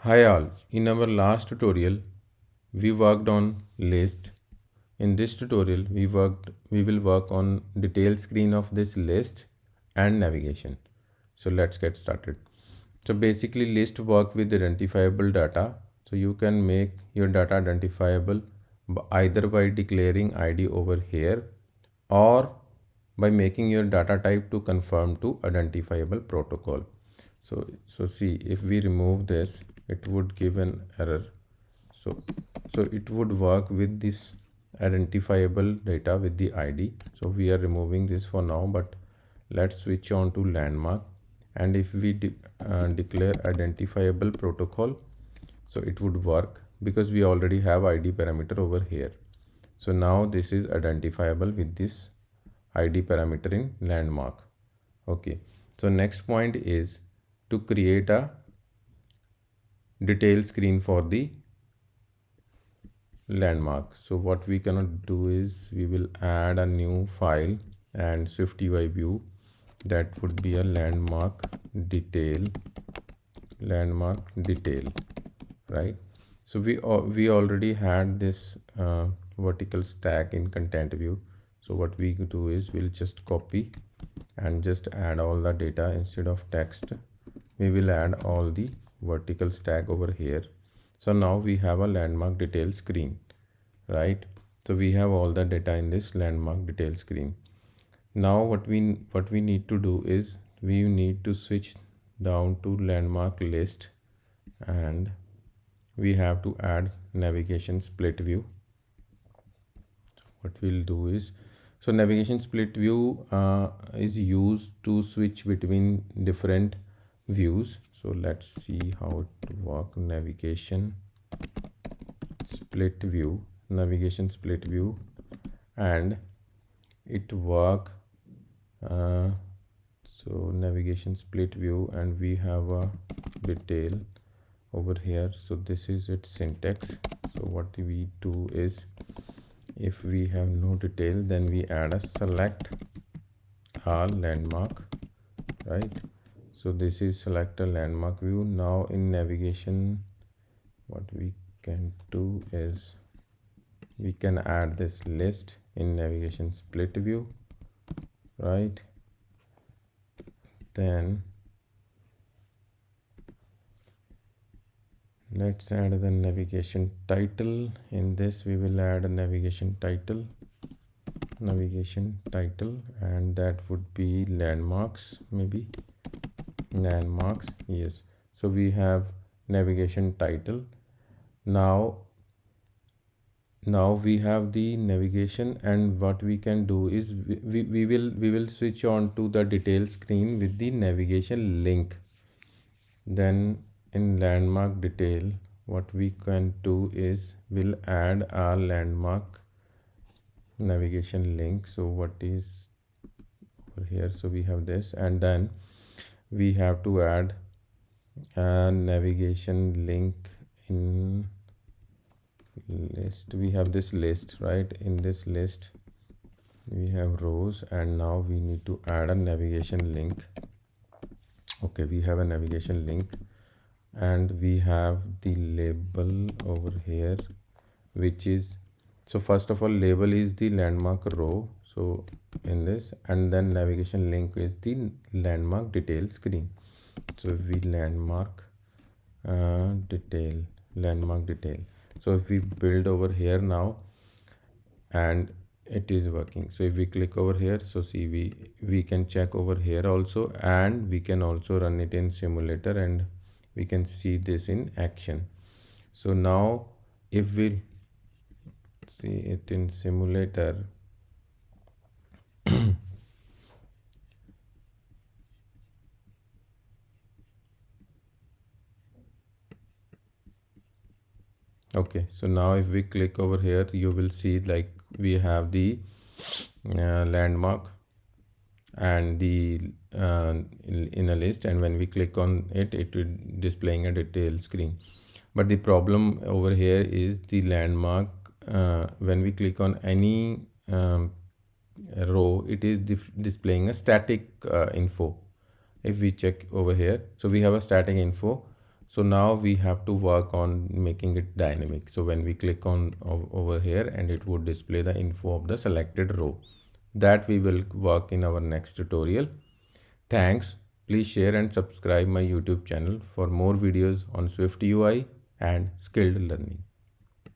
Hi all, in our last tutorial we worked on list. In this tutorial we will work on detail screen of this list and navigation. So let's get started. So basically list work with identifiable data. So you can make your data identifiable either by declaring ID over here or by making your data type to conform to identifiable protocol. So see, if we remove this, it would give an error. So it would work with this identifiable data with the ID. So we are removing this for now, but let's switch on to landmark. And if we declare identifiable protocol, so it would work because we already have ID parameter over here. So now this is identifiable with this ID parameter in landmark. Okay, so next point is to create a detail screen for the landmark. So what we cannot do is we will add a new file and SwiftUI view that would be a landmark detail, right? So we already had this vertical stack in content view. So what we do is we'll just copy and just add all the data. Instead of text we will add all the vertical stack over here. So now we have a landmark detail screen, right? So we have all the data in this landmark detail screen. Now what we need to do is we need to switch down to landmark list and we have to add navigation split view. What we'll do is, so navigation split view is used to switch between different views. So let's see how it works. Navigation split view, and it work. So navigation split view, and we have a detail over here. So this is its syntax. So what we do is, if we have no detail, then we add a select all landmark, right? So this is select a landmark view. Now in navigation, what we can do is we can add this list in navigation split view, right? Then let's add the navigation title. In this we will add a navigation title, and that would be landmarks, maybe landmarks. Yes, so we have navigation title. Now we have the navigation, and what we can do is we will switch on to the detail screen with the navigation link. Then in landmark detail, what we can do is we'll add our landmark navigation link. So what is over here? So we have this, and then we have to add a navigation link in list. We have this list, right? In this list we have rows, and now we need to add a navigation link. Okay, we have a navigation link, and we have the label over here, which is, so first of all, label is the landmark row, so in this, and then navigation link is the landmark detail screen. So we landmark detail. So if we build over here now, and it is working. So if we click over here, so see, we can check over here also, and we can also run it in simulator, and we can see this in action. So now if we see it in simulator, okay, so now if we click over here, you will see like we have the landmark and the in a list, and when we click on it, it will displaying a detail screen. But the problem over here is the landmark, when we click on any row, it is displaying a static info. If we check over here, so we have a static info, So now we have to work on making it dynamic. So when we click on over here, and it would display the info of the selected row. That we will work in our next tutorial. Thanks. Please share and subscribe my YouTube channel for more videos on SwiftUI and skilled learning.